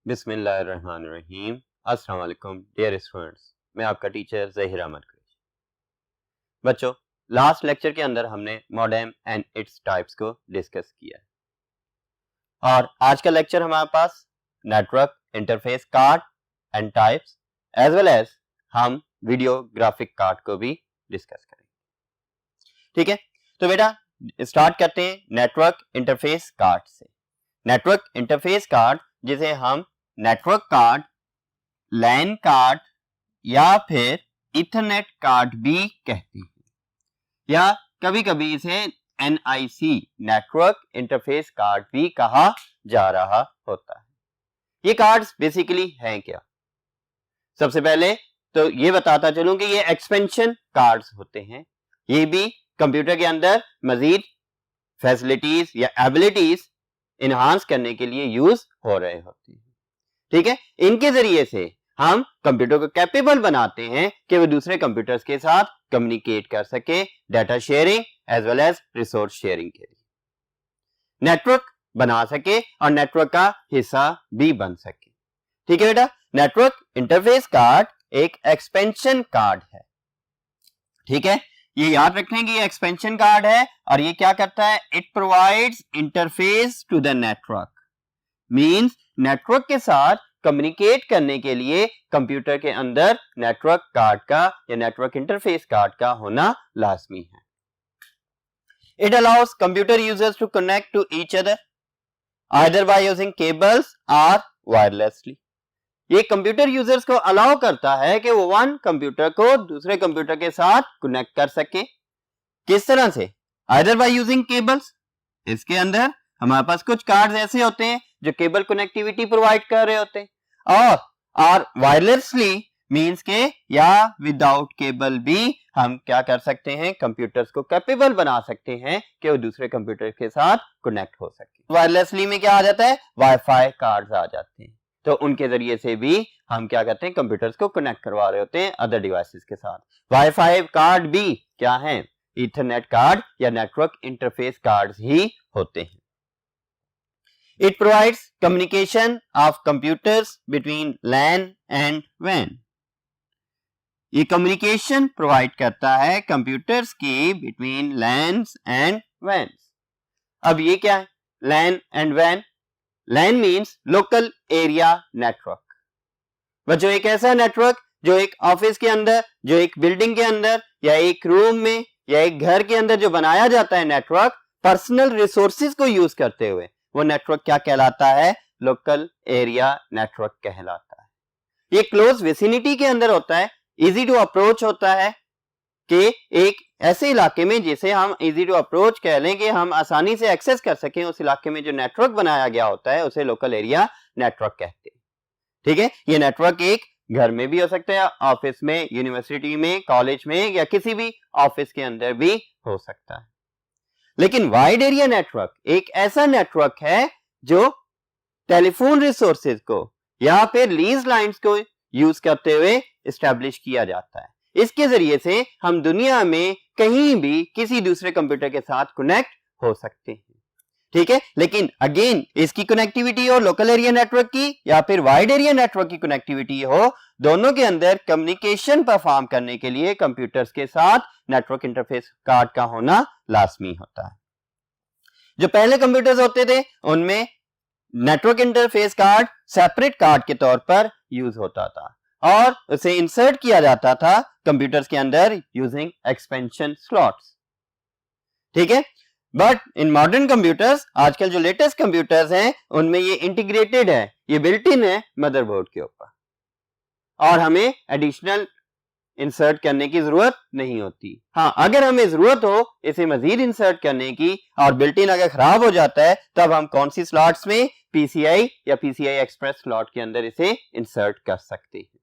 बिस्मिल्लाहिर्रहमानिर्रहीम। अस्सलाम वालेकुम डियर स्टूडेंट्स, मैं आपका टीचर ज़हीर अहमद कुरैशी। बच्चों, लास्ट लेक्चर के अंदर हमने मॉडेम एंड इट्स टाइप्स को डिस्कस किया और आज का लेक्चर हमारे पास network interface card and types as well as हम वीडियो ग्राफिक कार्ड को भी डिस्कस करेंगे। ठीक है, तो बेटा स्टार्ट करते हैं नेटवर्क इंटरफेस कार्ड से। नेटवर्क इंटरफेस कार्ड जिसे हम नेटवर्क कार्ड, लैन कार्ड या फिर इथरनेट कार्ड भी कहते हैं, या कभी कभी इसे NIC नेटवर्क इंटरफेस कार्ड भी कहा जा रहा होता है। ये कार्ड्स बेसिकली हैं क्या? सबसे पहले तो ये बताता चलूं कि ये एक्सपेंशन कार्ड्स होते हैं। ये भी कंप्यूटर के अंदर मजीद फैसिलिटीज या एबिलिटीज इनहांस करने के लिए यूज हो रहे होते हैं। ठीक है, इनके जरिए से हम कंप्यूटर को कैपेबल बनाते हैं कि वो दूसरे कंप्यूटर्स के साथ कम्युनिकेट कर सके, data sharing as well as resource sharing के लिए नेटवर्क बना सके और नेटवर्क का हिस्सा भी बन सके। ठीक है बेटा, नेटवर्क इंटरफेस कार्ड एक एक्सपेंशन कार्ड है। ठीक है, ये याद रखें कि ये एक्सपेंशन कार्ड है और ये क्या करता है? It provides interface to the network, means network के साथ कम्युनिकेट करने के लिए कंप्यूटर के अंदर नेटवर्क कार्ड का या नेटवर्क इंटरफेस कार्ड का होना लाजमी है। It allows computer users to connect to each other either by using cables और वायरलेसली। ये कंप्यूटर यूजर्स को अलाउ करता है कि वो वन कंप्यूटर को दूसरे कंप्यूटर के साथ कनेक्ट कर सके। किस तरह से? आइदर बाय यूजिंग केबल्स, इसके अंदर हमारे पास कुछ कार्ड्स ऐसे होते हैं जो केबल कनेक्टिविटी प्रोवाइड कर रहे होते हैं, और वायरलेसली मींस के या विदाउट केबल भी हम क्या कर सकते हैं? कंप्यूटर्स को कैपेबल बना सकते हैं कि वो दूसरे कंप्यूटर के साथ कनेक्ट हो सके। वायरलेसली में क्या आ जाता है? वाईफाई कार्ड्स आ जाते हैं, तो उनके जरिए से भी हम क्या करते हैं? कंप्यूटर्स को कनेक्ट करवा रहे होते हैं अदर डिवाइसेस के साथ। वाईफाई कार्ड भी क्या है? इथरनेट कार्ड या नेटवर्क इंटरफेस कार्ड्स ही होते हैं। It provides communication of computers between LAN and WAN. ये कम्युनिकेशन प्रोवाइड करता है कंप्यूटर्स की बिटवीन LANs and WANs। अब ये क्या है? LAN and WAN। LAN means local area network. बच्चों, एक ऐसा नेटवर्क जो एक ऑफिस के अंदर, जो एक बिल्डिंग के अंदर या एक रूम में या एक घर के अंदर जो बनाया जाता है नेटवर्क पर्सनल रिसोर्सेज को यूज करते हुए, वो नेटवर्क क्या कहलाता है? लोकल एरिया नेटवर्क कहलाता है। ये क्लोज विसिनिटी के अंदर होता है, इजी टू अप्रोच होता है कि एक ऐसे इलाके में जिसे हम इजी टू अप्रोच कह लें कि हम आसानी से एक्सेस कर सकें, उस इलाके में जो नेटवर्क बनाया गया होता है उसे लोकल एरिया नेटवर्क कहते हैं। ठीक है, ये नेटवर्क एक घर में भी हो सकता है, ऑफिस में, यूनिवर्सिटी में, कॉलेज में या किसी भी ऑफिस के अंदर भी हो सकता है। लेकिन वाइड एरिया नेटवर्क एक ऐसा नेटवर्क है जो टेलीफोन रिसोर्सेज को या फिर लीज लाइंस को यूज करते हुए एस्टैब्लिश किया जाता है। इसके जरिए से हम दुनिया में कहीं भी किसी दूसरे कंप्यूटर के साथ कनेक्ट हो सकते हैं। ठीक है, लेकिन अगेन इसकी कनेक्टिविटी हो लोकल एरिया नेटवर्क की या फिर वाइड एरिया नेटवर्क की कनेक्टिविटी हो, दोनों के अंदर कम्युनिकेशन परफॉर्म करने के लिए कंप्यूटर्स के साथ नेटवर्क इंटरफेस कार्ड का होना लाजमी होता है। जो पहले कंप्यूटर्स होते थे उनमें network interface card separate card के तौर पर यूज होता था और उसे इंसर्ट किया जाता था कंप्यूटर्स के अंदर यूजिंग एक्सपेंशन स्लॉट्स। ठीक है, बट इन मॉडर्न कंप्यूटर्स, आजकल जो लेटेस्ट कंप्यूटर्स हैं उनमें ये इंटीग्रेटेड है, ये बिल्ट इन है मदरबोर्ड के ऊपर और हमें एडिशनल इंसर्ट करने की जरूरत नहीं होती। हाँ, अगर हमें जरूरत हो इसे मजीद इंसर्ट करने की और बिल्ट इन अगर खराब हो जाता है तब हम कौन सी स्लॉट्स में? PCI या PCI एक्सप्रेस स्लॉट के अंदर इसे इंसर्ट कर सकते हैं।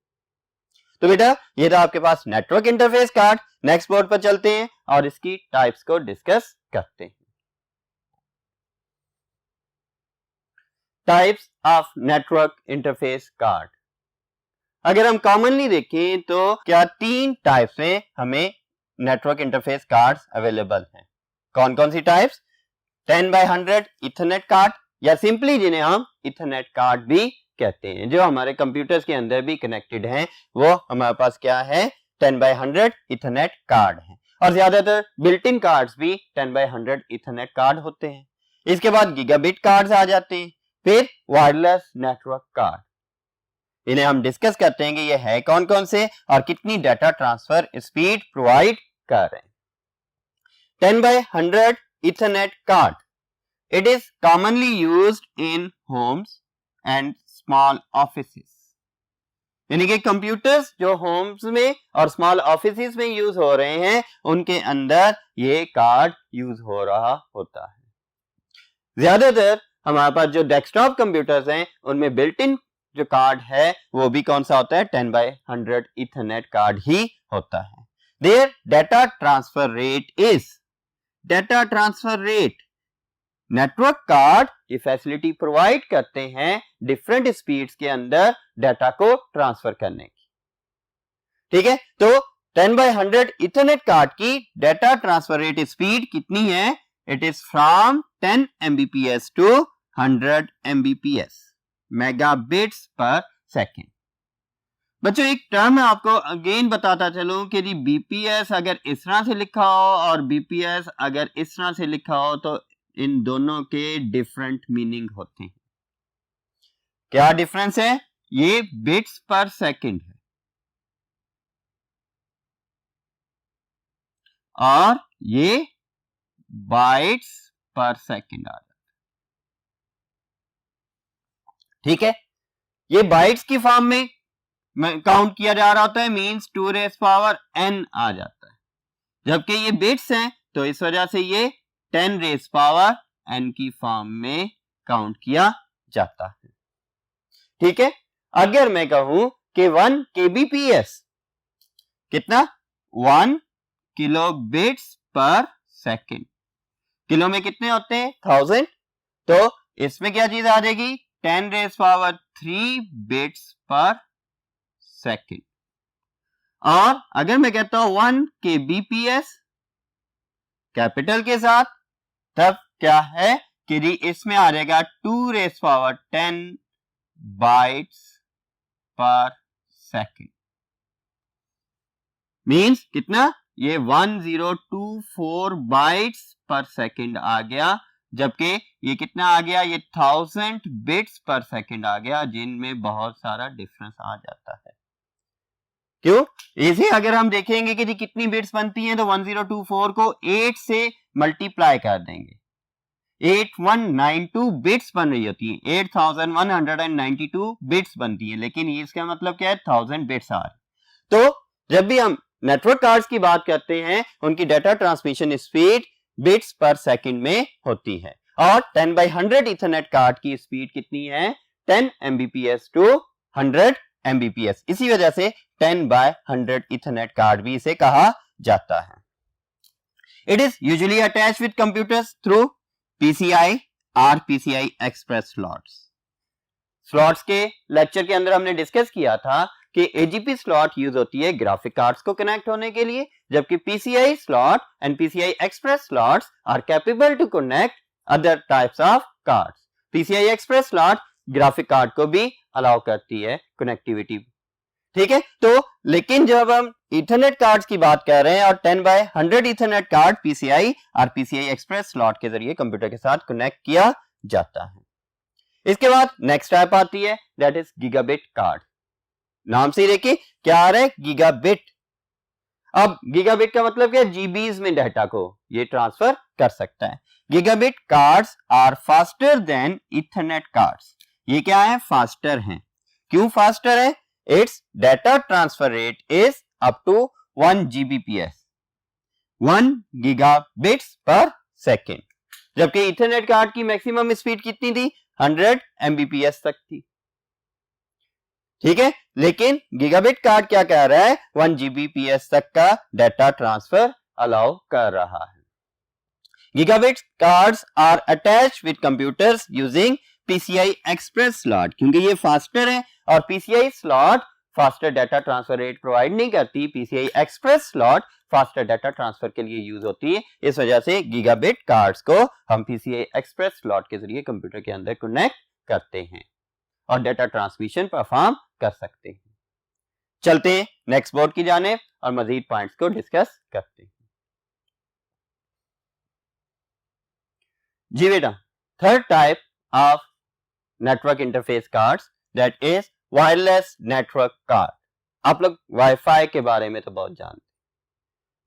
तो बेटा, ये था आपके पास network interface card. Next board पर चलते हैं और इसकी टाइप्स को डिस्कस करते हैं। Types of network interface card. अगर हम कॉमनली देखें तो क्या 3 टाइप्स में हमें नेटवर्क इंटरफेस कार्ड्स अवेलेबल हैं। कौन कौन सी टाइप्स? 10x100 इथरनेट कार्ड या सिंपली जिन्हें हम इथरनेट कार्ड भी कहते हैं। जो हमारे कंप्यूटर्स के अंदर भी कनेक्टेड हैं वो हमारे पास क्या है, 10/100 इथरनेट कार्ड है। और ज्यादातर बिल्ट इन कार्ड्स भी 10/100 इथरनेट कार्ड होते हैं। इसके बाद गीगाबिट कार्ड्स आ जाते हैं, फिर वायरलेस नेटवर्क कार्ड। इन्हें हम डिस्कस करते हैं कि ये है कौन कौन से और कितनी डाटा ट्रांसफर स्पीड प्रोवाइड कर रहे हैं। 10/100 Ethernet card. It is commonly used in homes and small offices. यानी कि कंप्यूटर्स जो होम्स में और स्मॉल ऑफिसेस में यूज हो रहे हैं उनके अंदर ये कार्ड यूज हो रहा होता है। ज्यादातर हमारे पास जो डेस्कटॉप कंप्यूटर्स हैं उनमें बिल्ट इन जो कार्ड है वो भी कौन सा होता है, 10/100 Ethernet कार्ड ही होता है। Their data transfer rate is data transfer rate. Network card ये फैसिलिटी प्रोवाइड करते हैं डिफरेंट स्पीड्स के अंदर डाटा को ट्रांसफर करने की। ठीक है, तो 10/100 इथरनेट कार्ड की डाटा ट्रांसफर रेट स्पीड कितनी है, it is from 10 Mbps to 100 Mbps, megabits per second. बच्चों एक टर्म मैं आपको अगेन बताता चलूं कि बीपीएस अगर इस तरह से लिखा हो और बीपीएस अगर इस तरह से लिखा हो तो इन दोनों के डिफरेंट मीनिंग होते हैं। क्या डिफरेंस है, ये बिट्स पर सेकंड है और ये बाइट्स पर सेकंड आ जाता है। ठीक है, ये बाइट्स की फॉर्म में काउंट किया जा रहा होता है, मींस 2 रेज़ पावर n आ जाता है, जबकि ये बिट्स हैं तो इस वजह से ये 10 रेज़ पावर n की फॉर्म में काउंट किया जाता है। ठीक है, अगर मैं कहूं कि 1 kbps कितना, 1 किलो बिट्स पर सेकेंड, किलो में कितने होते हैं 1000, तो इसमें क्या चीज आ जाएगी 10 रेज़ पावर 3 बिट्स पर सेकेंड। और अगर मैं कहता हूं 1 kbps कैपिटल के साथ, तब क्या है कि इसमें आ जाएगा 2 रेज़ पावर 10 बाइट्स पर सेकेंड, मींस कितना, ये 1024 बाइट्स पर सेकेंड आ गया, जबकि ये कितना आ गया, ये 1000 बिट्स पर सेकेंड आ गया, जिनमें बहुत सारा डिफरेंस आ जाता है। क्यों, इसे अगर हम देखेंगे कि जी कितनी बिट्स बनती हैं तो 1024 को 8 से मल्टीप्लाई कर देंगे, 8192 बिट्स बन रही होती हैं, 8192 बिट्स बनती है, लेकिन इसका मतलब क्या है 1000 बिट्स आ रही। तो जब भी हम नेटवर्क कार्ड्स की बात करते हैं उनकी डाटा ट्रांसमिशन स्पीड बिट्स पर सेकंड में होती है, और 10/100 इथरनेट कार्ड की स्पीड कितनी है, 10 Mbps टू 100 Mbps। इसी वजह से 10/100 इथरनेट कार्ड भी इसे कहा जाता है। It is usually attached with computers through PCI और PCI एक्सप्रेस स्लॉट्स के लेक्चर के अंदर हमने डिस्कस किया था कि AGP स्लॉट यूज होती है ग्राफिक कार्ड्स को कनेक्ट होने के लिए, जबकि PCI slot and PCI express slots are capable to connect other types of cards. PCI express slot graphic card को भी अलाउ करती है कनेक्टिविटी। ठीक है, तो लेकिन जब हम इथरनेट कार्ड्स की बात कर रहे हैं और 10/100 इथरनेट कार्ड PCI और PCI एक्सप्रेस स्लॉट के जरिए कंप्यूटर के साथ कनेक्ट किया जाता है। इसके बाद नेक्स्ट टाइप आती है, दैट इज गीगाबिट कार्ड। नाम से ही देखिए क्या आ रहा है, गीगाबिट। अब गीगाबिट का मतलब क्या है, जीबीज में डाटा को ये ट्रांसफर कर सकता है। Gigabit cards are faster than ethernet cards. ये क्या है, फास्टर हैं। क्यों फास्टर है, its data transfer rate is up to 1 Gbps, 1 gigabits per second, जबकि इथरनेट कार्ड की मैक्सिमम स्पीड कितनी थी, 100 Mbps तक थी। ठीक है, लेकिन गीगाबिट कार्ड क्या कह रहा है, 1 Gbps तक का डाटा ट्रांसफर अलाउ कर रहा है। Gigabit cards are attached with computers using PCI express slot, क्योंकि ये फास्टर है और PCI slot faster data transfer rate provide नहीं करती, PCI express slot faster data transfer के लिए यूज होती है। इस वजह से गीगाबिट कार्ड्स को हम PCI एक्सप्रेस स्लॉट के जरिए कंप्यूटर के अंदर कनेक्ट करते हैं। और डेटा ट्रांसमिशन परफॉर्म कर सकते हैं। चलते हैं नेक्स्ट बोर्ड की जानिब और मजीद पॉइंट्स को डिस्कस करते हैं। जी बेटा, third type of network interface cards that is wireless network card. आप लोग वाईफाई के बारे में तो बहुत जानते हैं।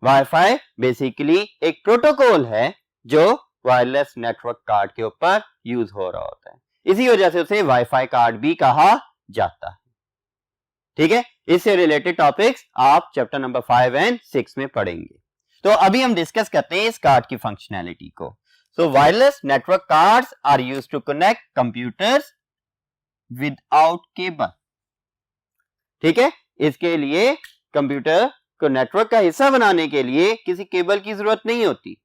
वाईफाई बेसिकली एक प्रोटोकॉल है जो वायरलेस नेटवर्क कार्ड के ऊपर यूज हो रहा होता है, इसी वजह से उसे वाईफाई कार्ड भी कहा जाता है। ठीक है, इससे रिलेटेड टॉपिक्स आप चैप्टर नंबर 5 एंड 6 में पढ़ेंगे। तो अभी हम डिस्कस करते हैं इस कार्ड की फंक्शनैलिटी को। So wireless network cards are used to connect computers without cable. ठीक है, इसके लिए कंप्यूटर को नेटवर्क का हिस्सा बनाने के लिए किसी केबल की जरूरत नहीं होती।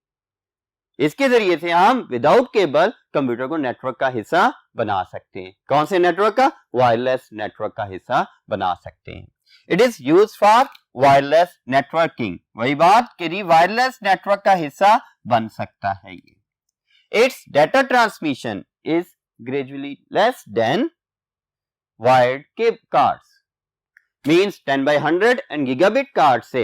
इसके जरिए से हम विदाउट केबल कंप्यूटर को नेटवर्क का हिस्सा बना सकते हैं। कौन से नेटवर्क का? वायरलेस नेटवर्क का हिस्सा बना सकते हैं। It is used for wireless networking. वही बात कि वायरलेस नेटवर्क का हिस्सा बन सकता है ये। Its data transmission is gradually less than wired cards. Means 10/100 and gigabit card से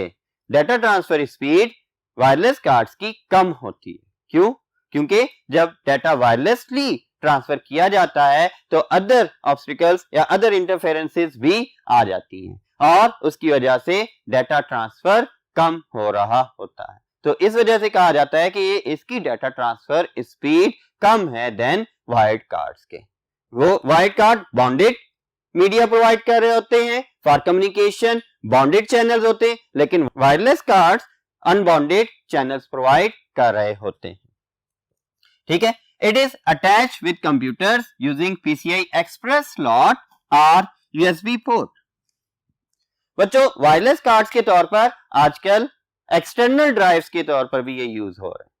data transfer speed wireless cards की कम होती है। क्यों? क्योंकि जब डेटा वायरलेसली ट्रांसफर किया जाता है तो अदर ऑब्स्टिकल्स या अदर इंटरफेरेंसेस भी आ जाती हैं और उसकी वजह से डेटा ट्रांसफर कम हो रहा होता है। तो इस वजह से कहा जाता है कि इसकी डेटा ट्रांसफर स्पीड कम है देन वायर्ड कार्ड्स के। वो wired card bonded media provide कर रहे होते हैं फॉर कम्युनिकेशन, बॉन्डेड चैनल्स होते हैं, लेकिन wireless cards unbonded channels provide कर रहे होते हैं। ठीक है, it is attach with computers using PCI express slot और USB पोर्ट। बच्चों, वायरलेस कार्ड्स के तौर पर आजकल एक्सटर्नल ड्राइव्स के तौर पर भी ये यूज हो रहे हैं।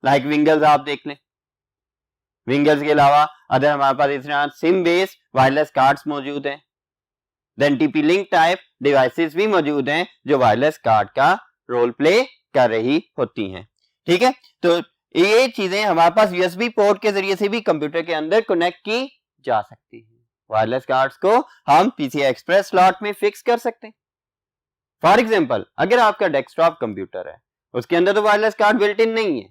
लाइक विंगल्स आप देख लें। विंगल्स के अलावा अदर हमारे पास इस तरह सिम बेस्ड वायरलेस कार्ड्स मौजूद हैं। Then TP link type devices भी मौजूद हैं जो वायरलेस कार्ड का रोल प्ले कर रही होती हैं। ठीक है, तो ये चीजें हमारे पास USB पोर्ट के जरिए से भी कंप्यूटर के अंदर कनेक्ट की जा सकती है। वायरलेस कार्ड्स को हम PCI एक्सप्रेस स्लॉट में फिक्स कर सकते हैं। फॉर एग्जांपल, अगर आपका डेस्कटॉप कंप्यूटर है, उसके अंदर तो वायरलेस कार्ड बिल्ट इन नहीं है,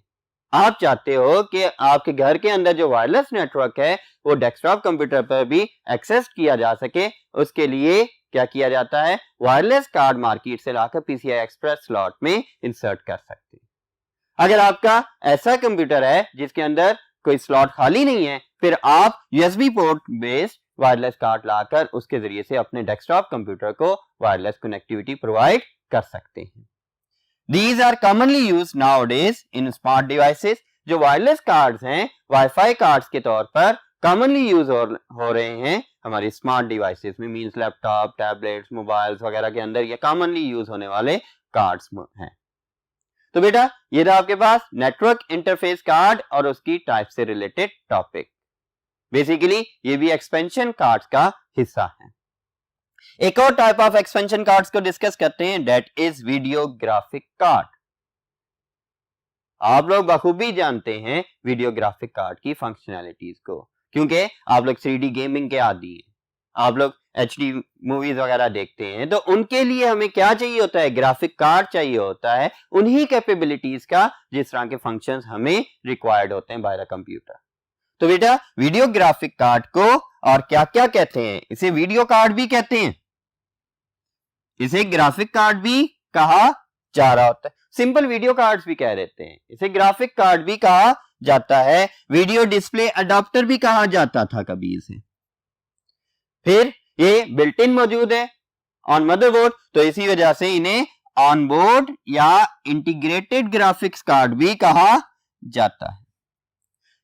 आप चाहते हो कि आपके घर के अंदर जो वायरलेस नेटवर्क है वो डेस्कटॉप कंप्यूटर पर भी एक्सेस किया जा सके, उसके लिए क्या किया जाता है? वायरलेस कार्ड मार्केट से लाकर PCI एक्सप्रेस स्लॉट में इंसर्ट कर सकते हैं। अगर आपका ऐसा कंप्यूटर है जिसके अंदर कोई स्लॉट खाली नहीं है, फिर आप USB port based wireless card लाकर उसके जरिए से अपने डेस्कटॉप कंप्यूटर को वायरलेस कनेक्टिविटी प्रोवाइड कर सकते हैं। These are commonly used nowadays in smart devices। जो वायरलेस कार्ड्स हैं वाईफाई कार्ड्स के तौर पर कॉमनली यूज हो रहे हैं हमारी स्मार्ट डिवाइसेस में, मींस लैपटॉप, टैबलेट्स, मोबाइल्स वगैरह के अंदर ये कॉमनली यूज होने वाले कार्ड्स हैं। तो बेटा, ये रहा आपके पास नेटवर्क इंटरफेस कार्ड और उसकी टाइप से रिलेटेड टॉपिक। बेसिकली ये भी एक्सपेंशन कार्ड्स का हिस्सा है। एक और टाइप ऑफ एक्सपेंशन कार्ड्स को डिस्कस करते हैं, that is video graphic card. आप लोग बखूबी जानते हैं वीडियो ग्राफिक कार्ड की फंक्शनैलिटीज को, क्योंकि आप लोग 3D गेमिंग के आदी हैं, आप लोग HD मूवीज वगैरह देखते हैं, तो उनके लिए हमें क्या चाहिए होता है? ग्राफिक कार्ड चाहिए होता है, उन्हीं कैपेबिलिटीज का जिस तरह के फंक्शंस हमें रिक्वायर्ड होते हैं बाय द कंप्यूटर। तो बेटा, वीडियो ग्राफिक कार्ड को और क्या क्या कहते हैं? इसे वीडियो कार्ड भी कहते हैं, इसे ग्राफिक कार्ड भी कहा जा रहा होता है, सिंपल वीडियो कार्ड्स भी कह देते हैं, इसे ग्राफिक कार्ड भी कहा जाता है, वीडियो डिस्प्ले अडॉप्टर भी कहा जाता था कभी इसे। फिर ये बिल्ट इन मौजूद है ऑन मदरबोर्ड, तो इसी वजह से इन्हें ऑन बोर्ड या इंटीग्रेटेड ग्राफिक्स कार्ड भी कहा जाता है।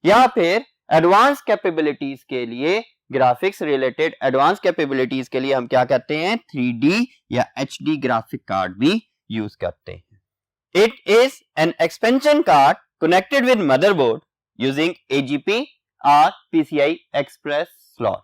या फिर एडवांस कैपेबिलिटीज के लिए, ग्राफिक्स रिलेटेड एडवांस कैपेबिलिटीज के लिए हम क्या कहते हैं? 3D या HD ग्राफिक कार्ड भी यूज करते हैं। It is an expansion card connected with motherboard using AGP or PCI Express slot।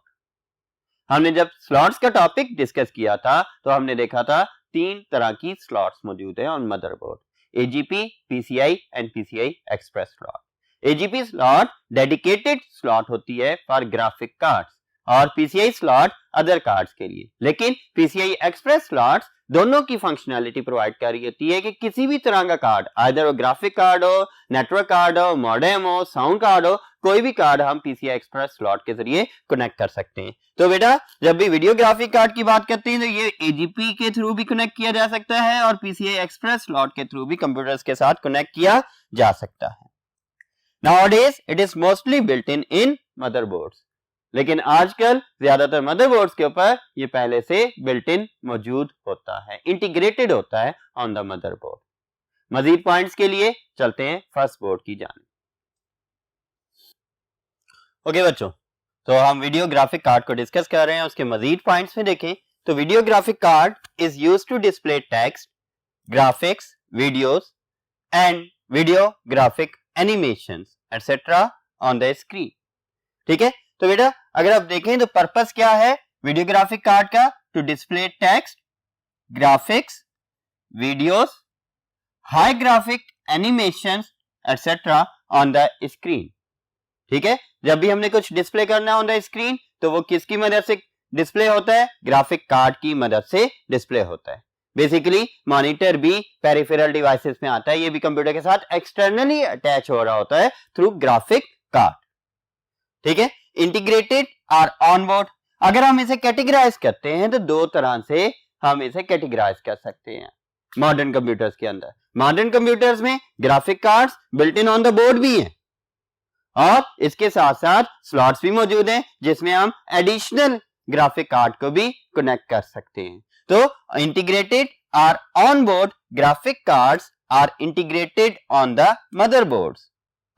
हमने जब स्लॉट्स का टॉपिक डिस्कस किया था तो हमने देखा था 3 तरह की स्लॉट्स मौजूद है on motherboard, AGP, PCI and PCI Express slot। AGP slot dedicated slot होती है फॉर ग्राफिक कार्ड्स और PCI स्लॉट अदर कार्ड्स के लिए। लेकिन PCI एक्सप्रेस स्लॉट्स दोनों की फंक्शनैलिटी प्रोवाइड कर रही होती है कि किसी भी तरह का कार्ड, आइदर वो ग्राफिक कार्ड हो, नेटवर्क कार्ड हो, मॉडेम हो, साउंड कार्ड हो, कोई भी कार्ड हम PCI एक्सप्रेस स्लॉट के जरिए कनेक्ट कर सकते हैं। तो बेटा जब भी वीडियो ग्राफिक कार्ड की बात करते हैं तो ये AGP के थ्रू भी कनेक्ट किया जा सकता है और PCI एक्सप्रेस स्लॉट के थ्रू भी कंप्यूटर्स के साथ कनेक्ट किया जा सकता है। Nowadays it is mostly built in motherboards, लेकिन आजकल ज्यादातर मदरबोर्ड्स के ऊपर ये पहले से बिल्ट इन मौजूद होता है, इंटीग्रेटेड होता है ऑन द मदरबोर्ड। मजीद पॉइंट्स के लिए चलते हैं फर्स्ट बोर्ड की जानिब। ओके बच्चों, तो हम वीडियो ग्राफिक कार्ड को डिस्कस कर रहे हैं, उसके मजीद पॉइंट्स में देखें तो video graphic card is used to display text, graphics, videos and video graphic animations etcetera on the screen. ठीक है, तो बेटा अगर आप देखें तो पर्पस क्या है वीडियो ग्राफिक कार्ड का? To display text, graphics, videos, high graphic animations etcetera on the screen. ठीक है, जब भी हमने कुछ डिस्प्ले करना है ऑन द स्क्रीन तो वो किसकी मदद से डिस्प्ले होता है? ग्राफिक कार्ड की मदद से डिस्प्ले होता है। बेसिकली मॉनिटर भी पेरिफेरल डिवाइसेस में आता है, ये भी कंप्यूटर के साथ एक्सटर्नली अटैच हो रहा होता है थ्रू ग्राफिक कार्ड। ठीक है, इंटीग्रेटेड और ऑनबोर्ड। अगर हम इसे कैटेगराइज करते हैं तो दो तरह से हम इसे कैटेगराइज कर सकते हैं मॉडर्न कंप्यूटर्स के अंदर। मॉडर्न कंप्यूटर्स में graphic cards built in on the board भी हैं और इसके साथ साथ स्लॉट्स भी मौजूद हैं जिसमें हम एडिशनल ग्राफिक कार्ड को भी कनेक्ट कर सकते हैं। तो इंटीग्रेटेड और on board graphic cards are integrated on the motherboards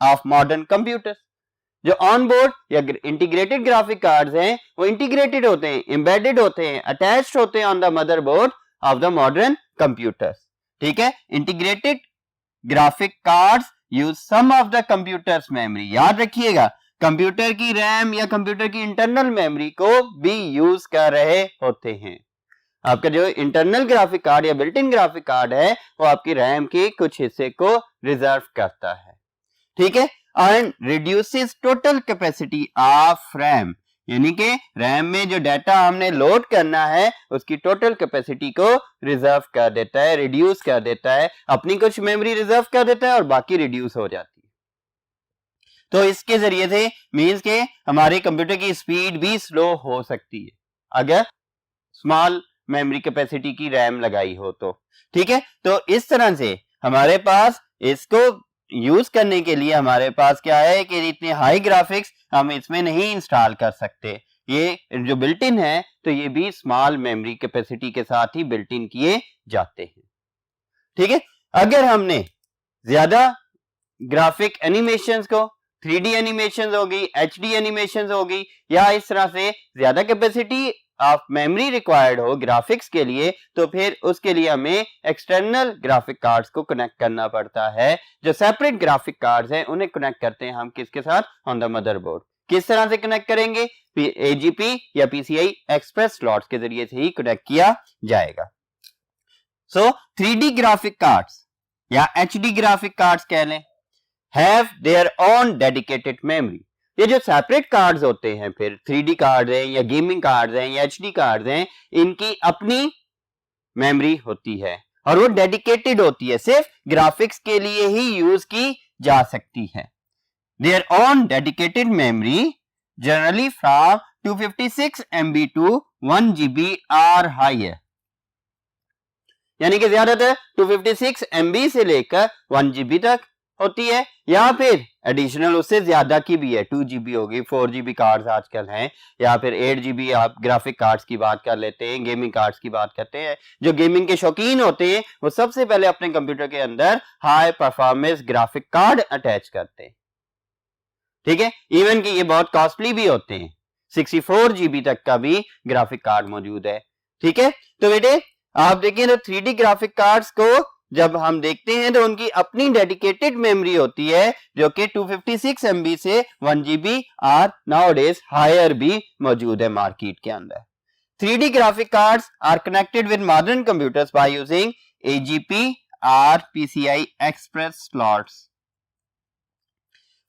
of modern computers. जो ऑन बोर्ड या इंटीग्रेटेड ग्राफिक कार्ड्स हैं वो इंटीग्रेटेड होते हैं, एम्बेडेड होते हैं, अटैच्ड होते हैं on the motherboard of the modern computers. ठीक है, integrated graphic cards use some of the computer's memory. याद रखिएगा, कंप्यूटर की रैम या कंप्यूटर की इंटरनल मेमोरी को भी यूज कर रहे होते हैं। आपका जो इंटरनल ग्राफिक कार्ड या बिल्ट इन ग्राफिक कार्ड है वो आपकी रैम के कुछ हिस्से को रिजर्व करता है। ठीक है, and reduces total capacity of RAM, यानी कि रैम में जो डाटा हमने लोड करना है उसकी टोटल कैपेसिटी को रिजर्व कर देता है, रिड्यूस कर देता है, अपनी कुछ मेमोरी रिजर्व कर देता है और बाकी रिड्यूस हो जाती है। तो इसके जरिए से मींस के हमारे कंप्यूटर की स्पीड भी स्लो हो सकती है अगर स्मॉल मेमोरी कैपेसिटी की रैम लगाई हो तो। ठीक है, तो इस तरह से हमारे पास इसको यूज करने के लिए हमारे पास क्या है कि इतने हाई ग्राफिक्स हम इसमें नहीं इंस्टॉल कर सकते। ये जो बिल्ट इन है तो ये भी स्मॉल मेमोरी कैपेसिटी के साथ ही बिल्ट इन किए जाते हैं। ठीक है, अगर हमने ज्यादा ग्राफिक एनिमेशंस को 3D एनिमेशंस होगी, HD एनिमेशंस होगी या इस तरह से ज्यादा कैपेसिटी ऑफ मेमोरी रिक्वायर्ड हो ग्राफिक्स के लिए तो फिर उसके लिए हमें एक्सटर्नल ग्राफिक कार्ड्स को कनेक्ट करना पड़ता है। जो सेपरेट ग्राफिक कार्ड्स हैं उन्हें कनेक्ट करते हैं हम किसके साथ? On the motherboard. किस तरह से कनेक्ट करेंगे? AGP या PCI एक्सप्रेस स्लॉट्स के जरिए से ही कनेक्ट किया जाएगा। सो 3D ग्राफिक कार्ड्स या HD ग्राफिक कार्ड्स कह लें have their own dedicated memory. ये जो सेपरेट कार्ड्स होते हैं फिर 3D कार्ड हैं या गेमिंग कार्ड्स हैं या HD कार्ड्स हैं, इनकी अपनी मेमोरी होती है और वो डेडिकेटेड होती है, सिर्फ ग्राफिक्स के लिए ही यूज की जा सकती है। Their own dedicated memory generally from 256 MB to 1 GB or higher, यानी कि ज्यादातर 256 MB से लेकर 1 GB तक होती है या फिर एडिशनल उससे ज्यादा की भी है, 2 GB होगी, 4 GB कार्ड्स आजकल हैं या फिर 8 GB आप ग्राफिक कार्ड्स की बात कर लेते हैं, गेमिंग कार्ड्स की बात करते हैं। जो गेमिंग के शौकीन होते हैं वो सबसे पहले अपने कंप्यूटर के अंदर high performance graphic card attach करते हैं। ठीक है, इवन कि ये बहुत कॉस्टली भी होते हैं, 64 GB तक का भी ग्राफिक कार्ड मौजूद है। ठीक है, तो बेटे आप देखिए तो 3D ग्राफिक कार्ड्स को जब हम देखते हैं तो उनकी अपनी डेडिकेटेड मेमोरी होती है जो कि 256 MB से 1 GB और नाउडेज हायर भी मौजूद है मार्केट के अंदर। 3D graphic cards are connected with modern computers by using AGP or PCI Express slots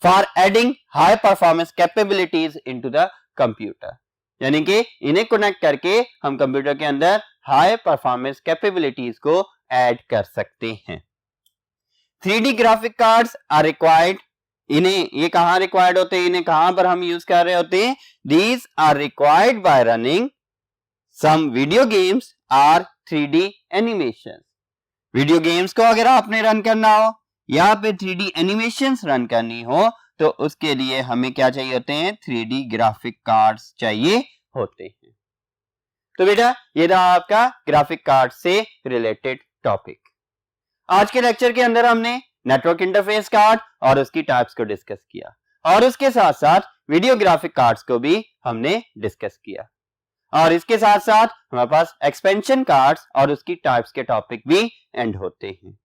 for adding high performance capabilities into the computer. यानी कि इन्हें कनेक्ट करके हम कंप्यूटर के अंदर हाई परफॉर्मेंस कैपेबिलिटीज को ऐड कर सकते हैं। 3D graphic cards are required, इन्हें ये कहां रिक्वायर्ड होते हैं, इन्हें कहां पर हम यूज कर रहे होते हैं? These are required by running some video games or 3D animation. Video games को अगर आपने रन करना हो या फिर 3D एनिमेशंस रन करनी हो तो उसके लिए हमें क्या चाहिए होते हैं? 3D ग्राफिक कार्ड्स चाहिए होते हैं। तो बेटा ये था आपका ग्राफिक कार्ड से रिलेटेड टॉपिक। आज के लेक्चर के अंदर हमने नेटवर्क इंटरफेस कार्ड और उसकी टाइप्स को डिस्कस किया और उसके साथ साथ वीडियो ग्राफिक कार्ड्स को भी हमने डिस्कस किया और इसके साथ साथ हमारे पास एक्सपेंशन कार्ड्स और उसकी टाइप्स के टॉपिक भी एंड होते हैं।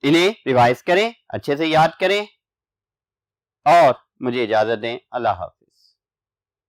इन्हें रिवाइज करें, अच्छे से याद करें और मुझे इजाजत दें। अल्लाह हाफ़िज़।